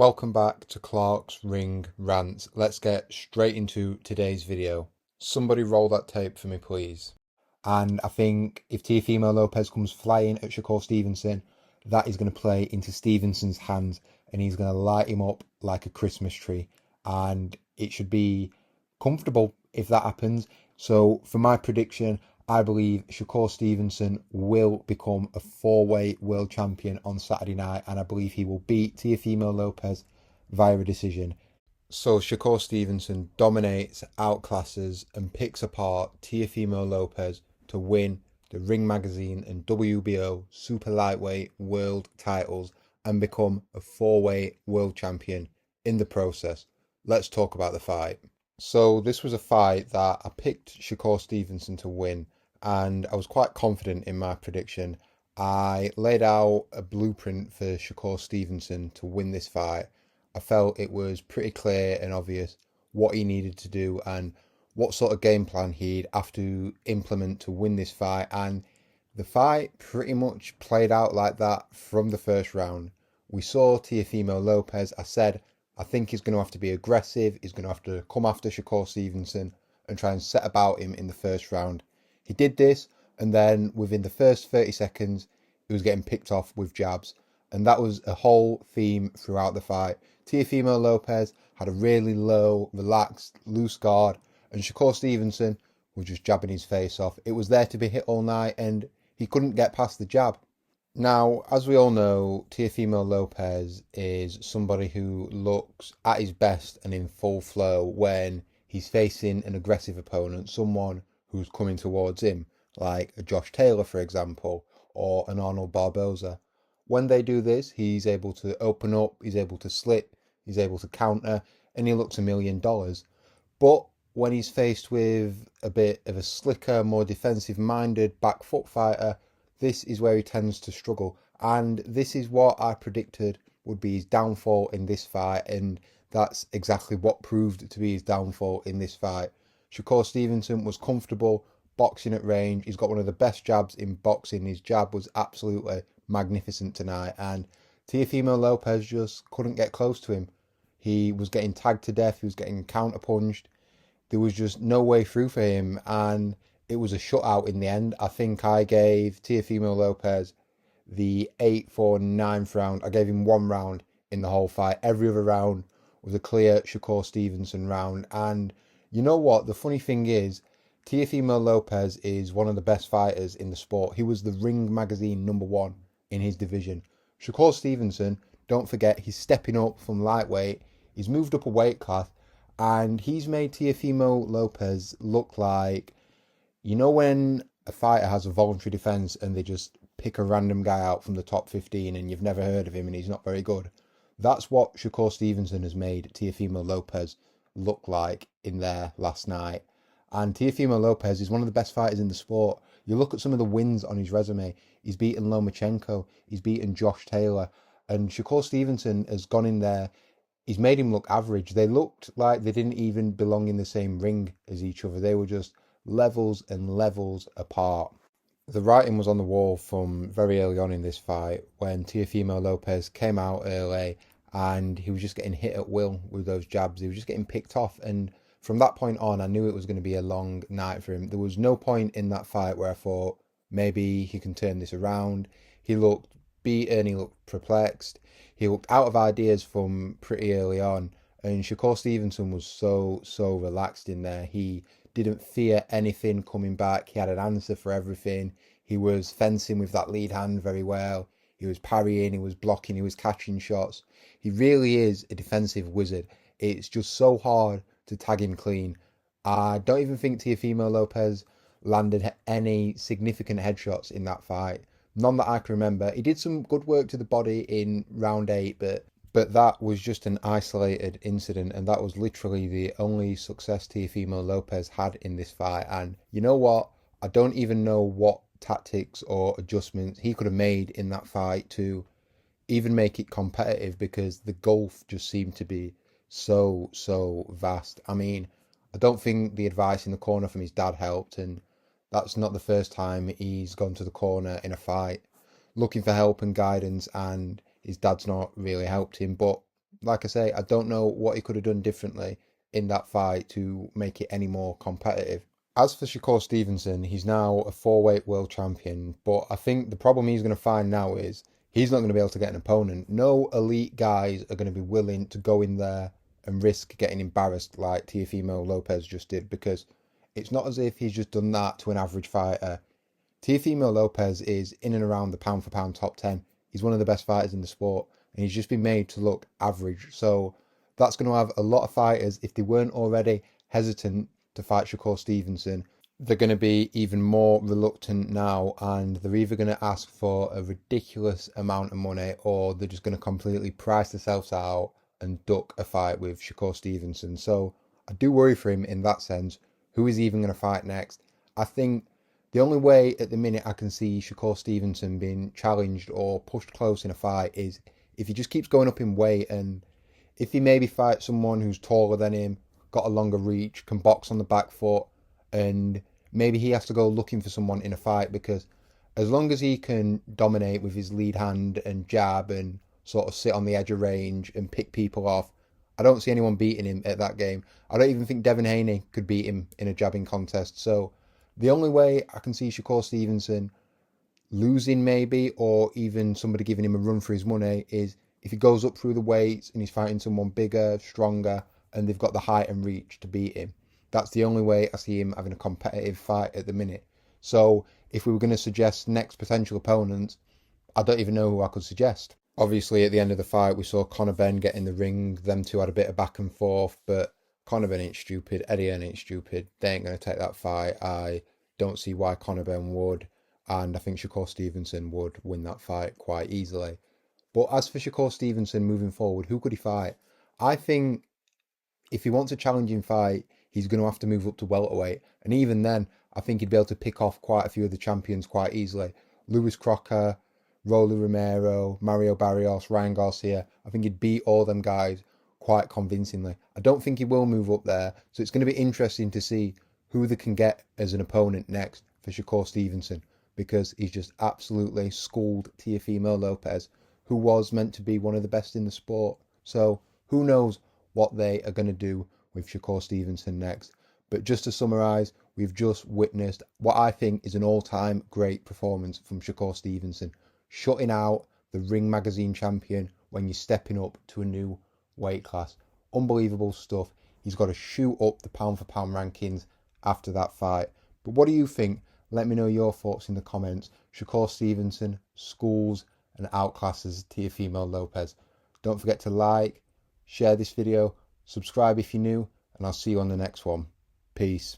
Welcome back to Clark's Ring Rants. Let's get straight into today's video. Somebody roll that tape for me, please. And I think if Teofimo Lopez comes flying at Shakur Stevenson, that is going to play into Stevenson's hands and he's going to light him up like a Christmas tree. And it should be comfortable if that happens. So for my prediction, I believe Shakur Stevenson will become a four-weight world champion on Saturday night, and I believe he will beat Teofimo Lopez via a decision. So Shakur Stevenson dominates, outclasses, and picks apart Teofimo Lopez to win the Ring Magazine and WBO Super Lightweight World titles and become a four-weight world champion in the process. Let's talk about the fight. So this was a fight that I picked Shakur Stevenson to win, and I was quite confident in my prediction. I laid out a blueprint for Shakur Stevenson to win this fight. I felt it was pretty clear and obvious what he needed to do and what sort of game plan he'd have to implement to win this fight. And the fight pretty much played out like that from the first round. We saw Teofimo Lopez. I said, I think he's going to have to be aggressive. He's going to have to come after Shakur Stevenson and try and set about him in the first round. He did this, and then within the first 30 seconds, he was getting picked off with jabs. And that was a whole theme throughout the fight. Teofimo Lopez had a really low, relaxed, loose guard, and Shakur Stevenson was just jabbing his face off. It was there to be hit all night, and he couldn't get past the jab. Now, as we all know, Teofimo Lopez is somebody who looks at his best and in full flow when he's facing an aggressive opponent, someone who's coming towards him, like a Josh Taylor, for example, or an Arnold Barboza. When they do this, he's able to open up, he's able to slip, he's able to counter, and he looks $1 million. But when he's faced with a bit of a slicker, more defensive-minded back foot fighter, this is where he tends to struggle. And this is what I predicted would be his downfall in this fight, and that's exactly what proved to be his downfall in this fight. Shakur Stevenson was comfortable boxing at range. He's got one of the best jabs in boxing. His jab was absolutely magnificent tonight, and Teofimo Lopez just couldn't get close to him. He was getting tagged to death. He was getting counterpunched. There was just no way through for him, and it was a shutout in the end. I think I gave Teofimo Lopez the 8th or 9th round. I gave him one round in the whole fight. Every other round was a clear Shakur Stevenson round. And you know what? The funny thing is, Teofimo Lopez is one of the best fighters in the sport. He was the Ring Magazine #1 in his division. Shakur Stevenson, don't forget, he's stepping up from lightweight. He's moved up a weight class, and he's made Teofimo Lopez look like, you know, when a fighter has a voluntary defense and they just pick a random guy out from the top 15 and you've never heard of him and he's not very good. That's what Shakur Stevenson has made Teofimo Lopez look like in there last night. And Teofimo Lopez is one of the best fighters in the sport. You look at some of the wins on his resume. He's beaten Lomachenko. He's beaten Josh Taylor. And Shakur Stevenson has gone in there. He's made him look average. They looked like they didn't even belong in the same ring as each other. They were just levels and levels apart. The writing was on the wall from very early on in this fight when Teofimo Lopez came out early and he was just getting hit at will with those jabs. He was just getting picked off, and from that point on, I knew it was going to be a long night for him. There was no point in that fight where I thought maybe he can turn this around. He looked beaten, he looked perplexed, he looked out of ideas from pretty early on, and Shakur Stevenson was so relaxed in there. He didn't fear anything coming back. He had an answer for everything. He was fencing with that lead hand very well. He was parrying, he was blocking, he was catching shots. He really is a defensive wizard. It's just so hard to tag him clean. I don't even think Teofimo Lopez landed any significant headshots in that fight. None that I can remember. He did some good work to the body in round 8, but that was just an isolated incident, and that was literally the only success Teofimo Lopez had in this fight. And you know what? I don't even know what tactics or adjustments he could have made in that fight to even make it competitive, because the gulf just seemed to be so vast. I mean, I don't think the advice in the corner from his dad helped, and that's not the first time he's gone to the corner in a fight looking for help and guidance, and his dad's not really helped him. But like I say, I don't know what he could have done differently in that fight to make it any more competitive. As for Shakur Stevenson, he's now a four-weight world champion, but I think the problem he's going to find now is he's not going to be able to get an opponent. No elite guys are going to be willing to go in there and risk getting embarrassed like Teofimo Lopez just did, because it's not as if he's just done that to an average fighter. Teofimo Lopez is in and around the pound for pound top 10. He's one of the best fighters in the sport, and he's just been made to look average. So that's going to have a lot of fighters, if they weren't already hesitant to fight Shakur Stevenson, they're going to be even more reluctant now, and they're either going to ask for a ridiculous amount of money, or they're just going to completely price themselves out and duck a fight with Shakur Stevenson. So I do worry for him in that sense. Who is even going to fight next? I think the only way at the minute I can see Shakur Stevenson being challenged or pushed close in a fight is if he just keeps going up in weight, and if he maybe fights someone who's taller than him, got a longer reach, can box on the back foot, and maybe he has to go looking for someone in a fight, because as long as he can dominate with his lead hand and jab and sort of sit on the edge of range and pick people off, I don't see anyone beating him at that game. I don't even think Devin Haney could beat him in a jabbing contest. So the only way I can see Shakur Stevenson losing maybe, or even somebody giving him a run for his money, is if he goes up through the weights and he's fighting someone bigger, stronger, and they've got the height and reach to beat him. That's the only way I see him having a competitive fight at the minute. So if we were going to suggest next potential opponents, I don't even know who I could suggest. Obviously, at the end of the fight, we saw Conor Benn get in the ring. Them two had a bit of back and forth, but Conor Benn ain't stupid. Eddie Hearn ain't stupid. They ain't going to take that fight. I don't see why Conor Benn would, and I think Shakur Stevenson would win that fight quite easily. But as for Shakur Stevenson moving forward, who could he fight? I think if he wants a challenging fight, he's going to have to move up to welterweight. And even then, I think he'd be able to pick off quite a few of the champions quite easily. Lewis Crocker, Rolly Romero, Mario Barrios, Ryan Garcia. I think he'd beat all them guys quite convincingly. I don't think he will move up there. So it's going to be interesting to see who they can get as an opponent next for Shakur Stevenson, because he's just absolutely schooled Teofimo Lopez, who was meant to be one of the best in the sport. So who knows what they are going to do with Shakur Stevenson next. But just to summarise, we've just witnessed what I think is an all-time great performance from Shakur Stevenson, shutting out the Ring Magazine champion when you're stepping up to a new weight class. Unbelievable stuff. He's got to shoot up the pound-for-pound rankings after that fight. But what do you think? Let me know your thoughts in the comments. Shakur Stevenson schools and outclasses Teofimo Lopez. Don't forget to like, share this video, subscribe if you're new, and I'll see you on the next one. Peace.